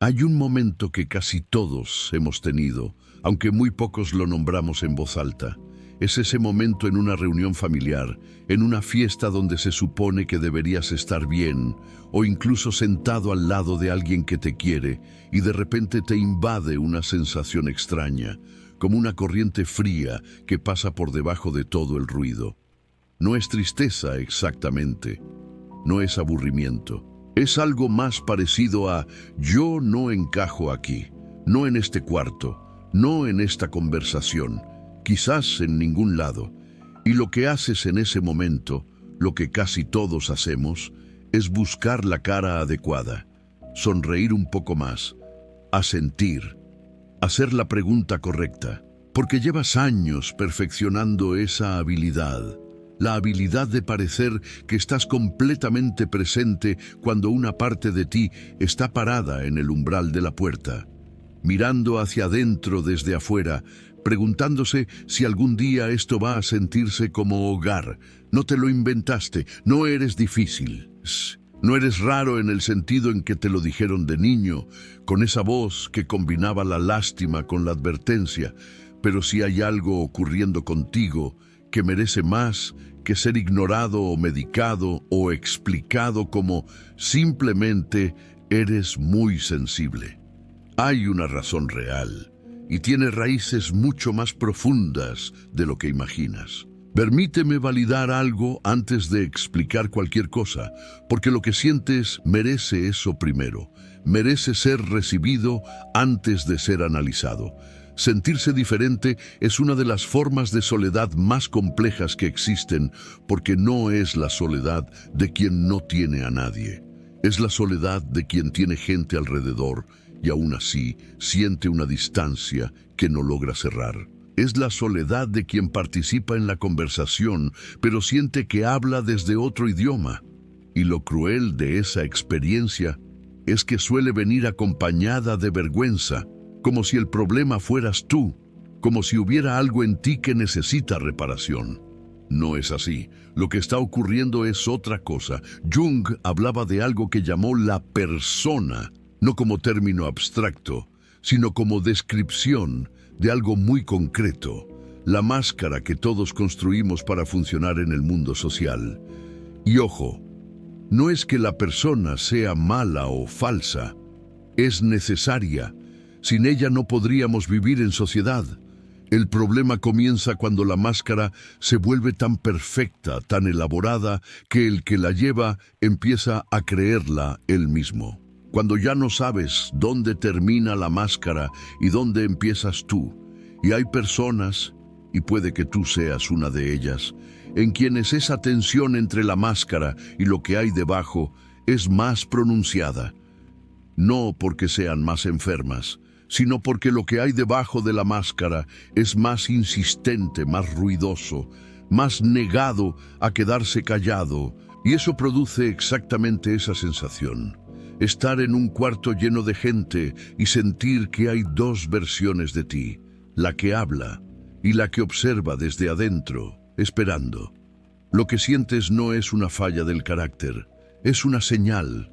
Hay un momento que casi todos hemos tenido, aunque muy pocos lo nombramos en voz alta. Es ese momento en una reunión familiar, en una fiesta donde se supone que deberías estar bien, o incluso sentado al lado de alguien que te quiere, y de repente te invade una sensación extraña, como una corriente fría que pasa por debajo de todo el ruido. No es tristeza exactamente, no es aburrimiento. Es algo más parecido a yo no encajo aquí, no en este cuarto, no en esta conversación, quizás en ningún lado. Y lo que haces en ese momento, lo que casi todos hacemos, es buscar la cara adecuada, sonreír un poco más, asentir, hacer la pregunta correcta, porque llevas años perfeccionando esa habilidad. La habilidad de parecer que estás completamente presente cuando una parte de ti está parada en el umbral de la puerta, mirando hacia adentro desde afuera, preguntándose si algún día esto va a sentirse como hogar. No te lo inventaste, no eres difícil. No eres raro en el sentido en que te lo dijeron de niño, con esa voz que combinaba la lástima con la advertencia, pero si hay algo ocurriendo contigo que merece más que ser ignorado o medicado o explicado como simplemente eres muy sensible. Hay una razón real y tiene raíces mucho más profundas de lo que imaginas. Permíteme validar algo antes de explicar cualquier cosa, porque lo que sientes merece eso primero, merece ser recibido antes de ser analizado. Sentirse diferente es una de las formas de soledad más complejas que existen, porque no es la soledad de quien no tiene a nadie. Es la soledad de quien tiene gente alrededor y aún así siente una distancia que no logra cerrar. Es la soledad de quien participa en la conversación, pero siente que habla desde otro idioma. Y lo cruel de esa experiencia es que suele venir acompañada de vergüenza, como si el problema fueras tú, como si hubiera algo en ti que necesita reparación. No es así. Lo que está ocurriendo es otra cosa. Jung hablaba de algo que llamó la persona, no como término abstracto, sino como descripción de algo muy concreto, la máscara que todos construimos para funcionar en el mundo social. Y ojo, no es que la persona sea mala o falsa, es necesaria. Sin ella no podríamos vivir en sociedad. El problema comienza cuando la máscara se vuelve tan perfecta, tan elaborada, que el que la lleva empieza a creerla él mismo. Cuando ya no sabes dónde termina la máscara y dónde empiezas tú. Y hay personas, y puede que tú seas una de ellas, en quienes esa tensión entre la máscara y lo que hay debajo es más pronunciada. No porque sean más enfermas, sino porque lo que hay debajo de la máscara es más insistente, más ruidoso, más negado a quedarse callado, y eso produce exactamente esa sensación. Estar en un cuarto lleno de gente y sentir que hay dos versiones de ti, la que habla y la que observa desde adentro, esperando. Lo que sientes no es una falla del carácter, es una señal,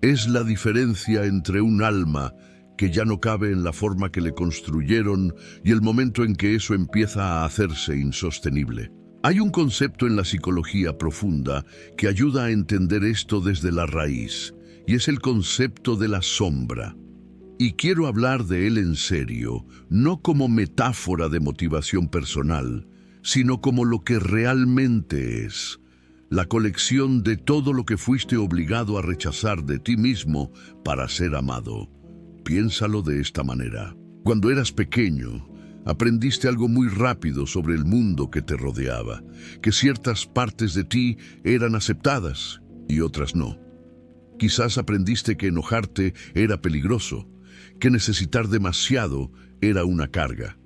es la diferencia entre un alma que ya no cabe en la forma que le construyeron y el momento en que eso empieza a hacerse insostenible. Hay un concepto en la psicología profunda que ayuda a entender esto desde la raíz, y es el concepto de la sombra. Y quiero hablar de él en serio, no como metáfora de motivación personal, sino como lo que realmente es, la colección de todo lo que fuiste obligado a rechazar de ti mismo para ser amado. Piénsalo de esta manera. Cuando eras pequeño, aprendiste algo muy rápido sobre el mundo que te rodeaba, que ciertas partes de ti eran aceptadas y otras no. Quizás aprendiste que enojarte era peligroso, que necesitar demasiado era una carga,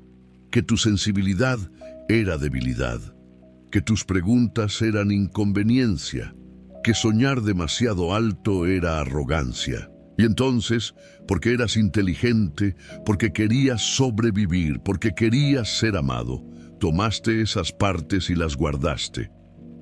que tu sensibilidad era debilidad, que tus preguntas eran inconveniencia, que soñar demasiado alto era arrogancia. Y entonces, porque eras inteligente, porque querías sobrevivir, porque querías ser amado, tomaste esas partes y las guardaste.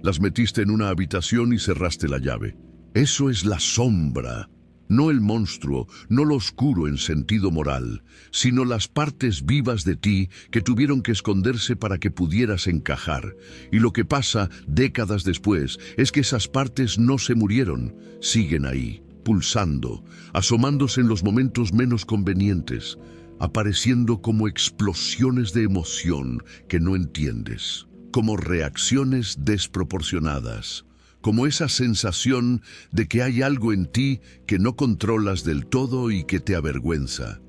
Las metiste en una habitación y cerraste la llave. Eso es la sombra. no el monstruo, no lo oscuro en sentido moral, sino las partes vivas de ti que tuvieron que esconderse para que pudieras encajar. Y lo que pasa décadas después es que esas partes no se murieron, siguen ahí, pulsando, asomándose en los momentos menos convenientes, apareciendo como explosiones de emoción que no entiendes, como reacciones desproporcionadas, como esa sensación de que hay algo en ti que no controlas del todo y que te avergüenza.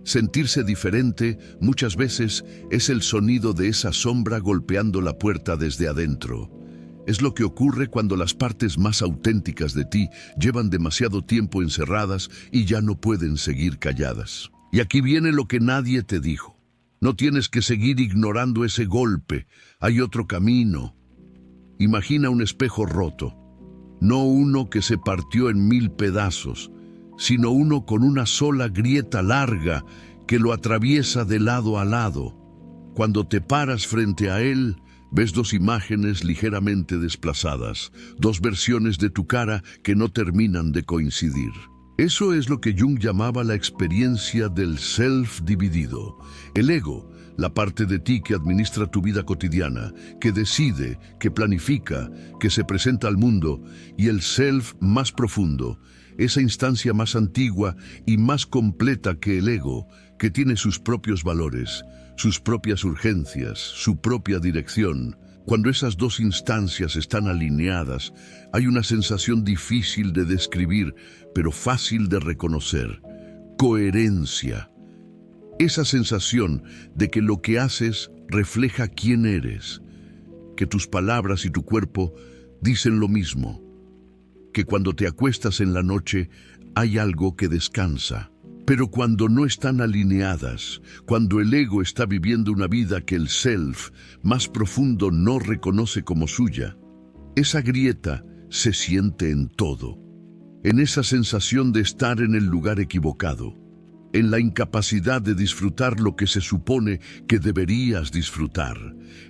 Sentirse diferente muchas veces es el sonido de esa sombra golpeando la puerta desde adentro. Es lo que ocurre cuando las partes más auténticas de ti llevan demasiado tiempo encerradas y ya no pueden seguir calladas. Y aquí viene lo que nadie te dijo. No tienes que seguir ignorando ese golpe. Hay otro camino. Imagina un espejo roto. No uno que se partió en 1000 pedazos, sino uno con una sola grieta larga que lo atraviesa de lado a lado. Cuando te paras frente a él, ves dos imágenes ligeramente desplazadas, dos versiones de tu cara que no terminan de coincidir. Eso es lo que Jung llamaba la experiencia del self dividido. El ego, la parte de ti que administra tu vida cotidiana, que decide, que planifica, que se presenta al mundo, y el self más profundo, esa instancia más antigua y más completa que el ego, que tiene sus propios valores, sus propias urgencias, su propia dirección. Cuando esas dos instancias están alineadas, hay una sensación difícil de describir, pero fácil de reconocer: coherencia. Esa sensación de que lo que haces refleja quién eres, que tus palabras y tu cuerpo dicen lo mismo, que cuando te acuestas en la noche hay algo que descansa. Pero cuando no están alineadas, cuando el ego está viviendo una vida que el self más profundo no reconoce como suya, esa grieta se siente en todo, en esa sensación de estar en el lugar equivocado, en la incapacidad de disfrutar lo que se supone que deberías disfrutar,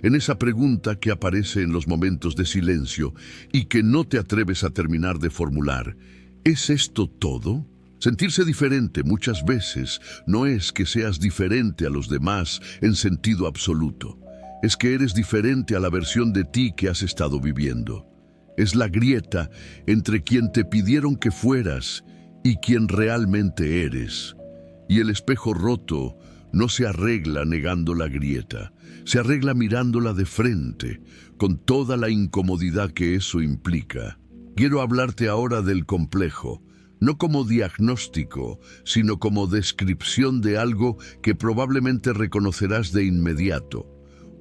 en esa pregunta que aparece en los momentos de silencio y que no te atreves a terminar de formular: ¿es esto todo? Sentirse diferente muchas veces no es que seas diferente a los demás en sentido absoluto. Es que eres diferente a la versión de ti que has estado viviendo. Es la grieta entre quien te pidieron que fueras y quien realmente eres. Y el espejo roto no se arregla negando la grieta, se arregla mirándola de frente, con toda la incomodidad que eso implica. Quiero hablarte ahora del complejo, no como diagnóstico, sino como descripción de algo que probablemente reconocerás de inmediato.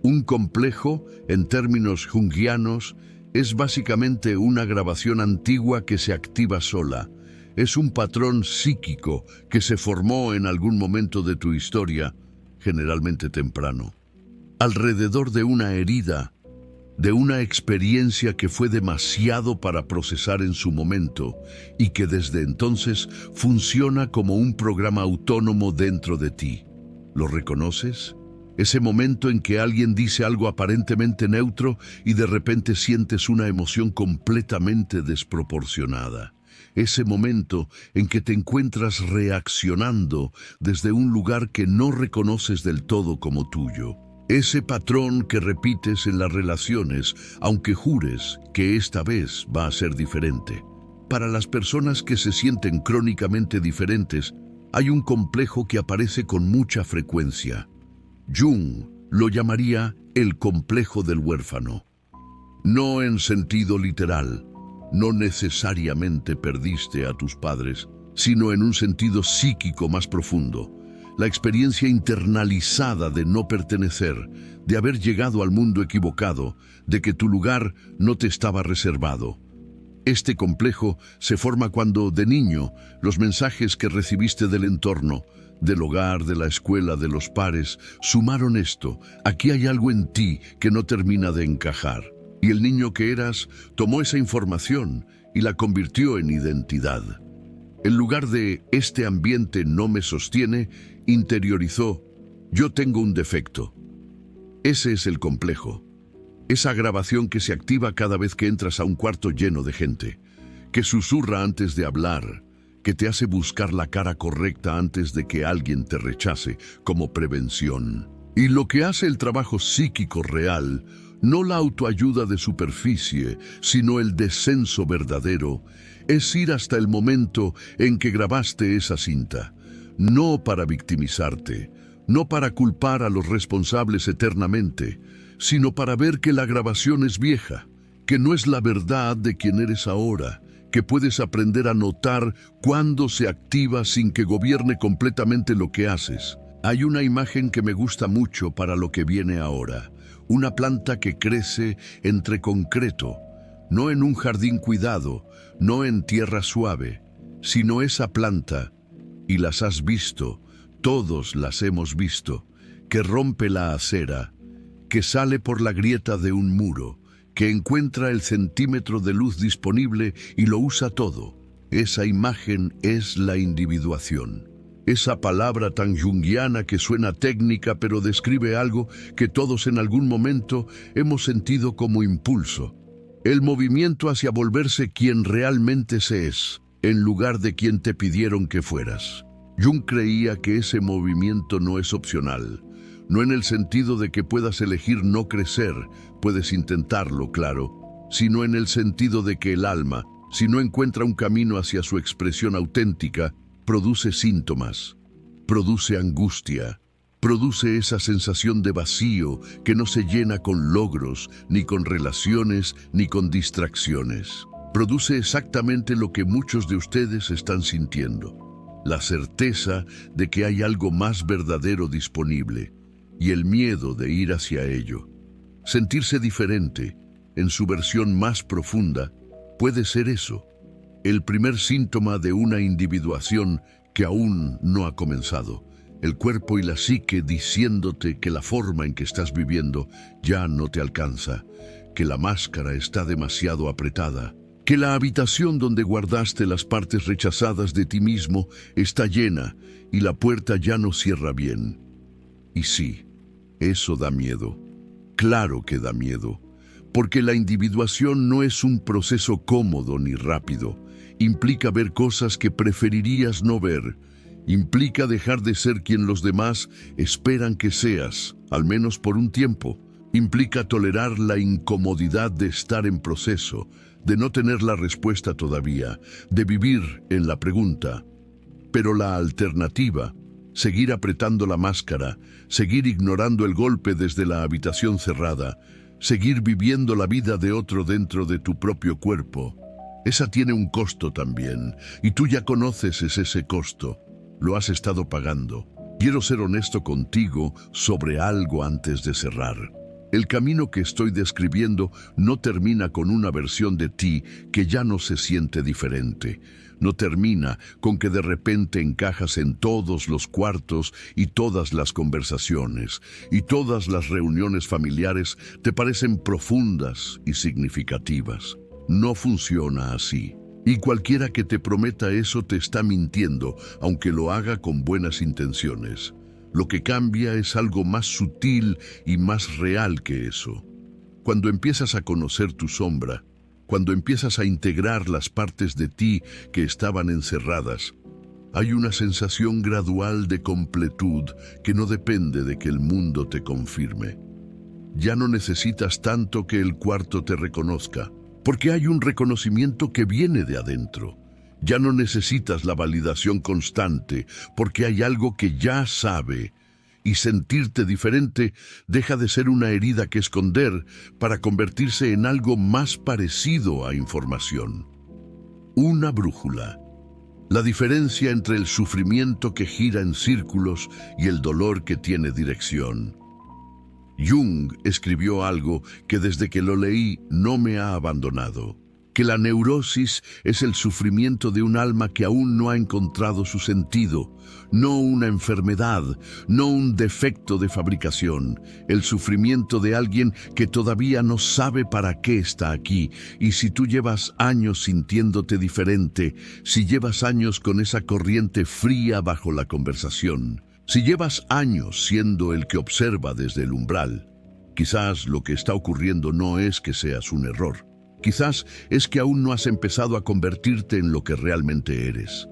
Un complejo, en términos junguianos, es básicamente una grabación antigua que se activa sola. Es un patrón psíquico que se formó en algún momento de tu historia, generalmente temprano, alrededor de una herida, de una experiencia que fue demasiado para procesar en su momento y que desde entonces funciona como un programa autónomo dentro de ti. ¿Lo reconoces? Ese momento en que alguien dice algo aparentemente neutro y de repente sientes una emoción completamente desproporcionada. Ese momento en que te encuentras reaccionando desde un lugar que no reconoces del todo como tuyo. Ese patrón que repites en las relaciones, aunque jures que esta vez va a ser diferente. Para las personas que se sienten crónicamente diferentes, hay un complejo que aparece con mucha frecuencia. Jung lo llamaría el complejo del huérfano. No en sentido literal, no necesariamente perdiste a tus padres, sino en un sentido psíquico más profundo. La experiencia internalizada de no pertenecer, de haber llegado al mundo equivocado, de que tu lugar no te estaba reservado. Este complejo se forma cuando, de niño, los mensajes que recibiste del entorno, del hogar, de la escuela, de los pares, sumaron esto: aquí hay algo en ti que no termina de encajar. Y el niño que eras tomó esa información y la convirtió en identidad. En lugar de "este ambiente no me sostiene", interiorizó "yo tengo un defecto". Ese es el complejo. Esa grabación que se activa cada vez que entras a un cuarto lleno de gente, que susurra antes de hablar, que te hace buscar la cara correcta antes de que alguien te rechace, como prevención. Y lo que hace el trabajo psíquico real, no la autoayuda de superficie, sino el descenso verdadero, es ir hasta el momento en que grabaste esa cinta, no para victimizarte, no para culpar a los responsables eternamente, sino para ver que la grabación es vieja, que no es la verdad de quien eres ahora, que puedes aprender a notar cuándo se activa sin que gobierne completamente lo que haces. Hay una imagen que me gusta mucho para lo que viene ahora, una planta que crece entre concreto, no en un jardín cuidado, no en tierra suave, sino esa planta, y las has visto, todos las hemos visto, que rompe la acera, que sale por la grieta de un muro, que encuentra el centímetro de luz disponible y lo usa todo. Esa imagen es la individuación. Esa palabra tan junguiana que suena técnica pero describe algo que todos en algún momento hemos sentido como impulso. El movimiento hacia volverse quien realmente se es, en lugar de quien te pidieron que fueras. Jung creía que ese movimiento no es opcional, no en el sentido de que puedas elegir no crecer, puedes intentarlo, claro, sino en el sentido de que el alma, si no encuentra un camino hacia su expresión auténtica, produce síntomas, produce angustia, produce esa sensación de vacío que no se llena con logros, ni con relaciones, ni con distracciones. Produce exactamente lo que muchos de ustedes están sintiendo. La certeza de que hay algo más verdadero disponible y el miedo de ir hacia ello. Sentirse diferente, en su versión más profunda, puede ser eso, el primer síntoma de una individuación que aún no ha comenzado. El cuerpo y la psique diciéndote que la forma en que estás viviendo ya no te alcanza, que la máscara está demasiado apretada, que la habitación donde guardaste las partes rechazadas de ti mismo está llena y la puerta ya no cierra bien. Y sí, eso da miedo. Claro que da miedo, porque la individuación no es un proceso cómodo ni rápido. Implica ver cosas que preferirías no ver. Implica dejar de ser quien los demás esperan que seas, al menos por un tiempo. Implica tolerar la incomodidad de estar en proceso, de no tener la respuesta todavía, de vivir en la pregunta. Pero la alternativa, seguir apretando la máscara, seguir ignorando el golpe desde la habitación cerrada, seguir viviendo la vida de otro dentro de tu propio cuerpo, esa tiene un costo también, y tú ya conoces ese costo. Lo has estado pagando. Quiero ser honesto contigo sobre algo antes de cerrar. El camino que estoy describiendo no termina con una versión de ti que ya no se siente diferente. No termina con que de repente encajas en todos los cuartos y todas las conversaciones, y todas las reuniones familiares te parecen profundas y significativas. No funciona así. Y cualquiera que te prometa eso te está mintiendo, aunque lo haga con buenas intenciones. Lo que cambia es algo más sutil y más real que eso. Cuando empiezas a conocer tu sombra, cuando empiezas a integrar las partes de ti que estaban encerradas, hay una sensación gradual de completud que no depende de que el mundo te confirme. Ya no necesitas tanto que el cuarto te reconozca, porque hay un reconocimiento que viene de adentro. Ya no necesitas la validación constante, porque hay algo que ya sabe, y sentirte diferente deja de ser una herida que esconder para convertirse en algo más parecido a información. Una brújula. La diferencia entre el sufrimiento que gira en círculos y el dolor que tiene dirección. Jung escribió algo que desde que lo leí no me ha abandonado, que la neurosis es el sufrimiento de un alma que aún no ha encontrado su sentido, no una enfermedad, no un defecto de fabricación, el sufrimiento de alguien que todavía no sabe para qué está aquí. Y si tú llevas años sintiéndote diferente, si llevas años con esa corriente fría bajo la conversación, si llevas años siendo el que observa desde el umbral, quizás lo que está ocurriendo no es que seas un error. Quizás es que aún no has empezado a convertirte en lo que realmente eres.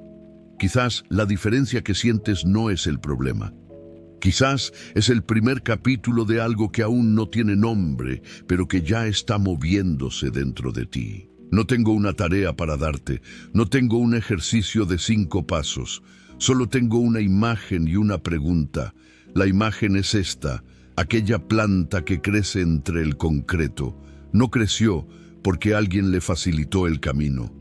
Quizás la diferencia que sientes no es el problema. Quizás es el primer capítulo de algo que aún no tiene nombre, pero que ya está moviéndose dentro de ti. No tengo una tarea para darte, no tengo un ejercicio de 5 pasos, solo tengo una imagen y una pregunta. La imagen es esta: aquella planta que crece entre el concreto. No creció porque alguien le facilitó el camino.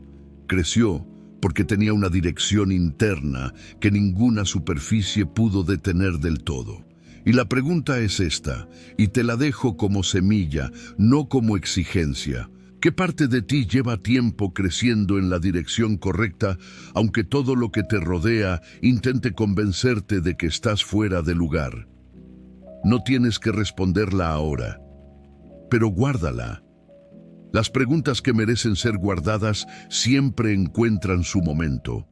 Creció porque tenía una dirección interna que ninguna superficie pudo detener del todo. Y la pregunta es esta, y te la dejo como semilla, no como exigencia. ¿Qué parte de ti lleva tiempo creciendo en la dirección correcta, aunque todo lo que te rodea intente convencerte de que estás fuera de lugar? No tienes que responderla ahora, pero guárdala. Las preguntas que merecen ser guardadas siempre encuentran su momento.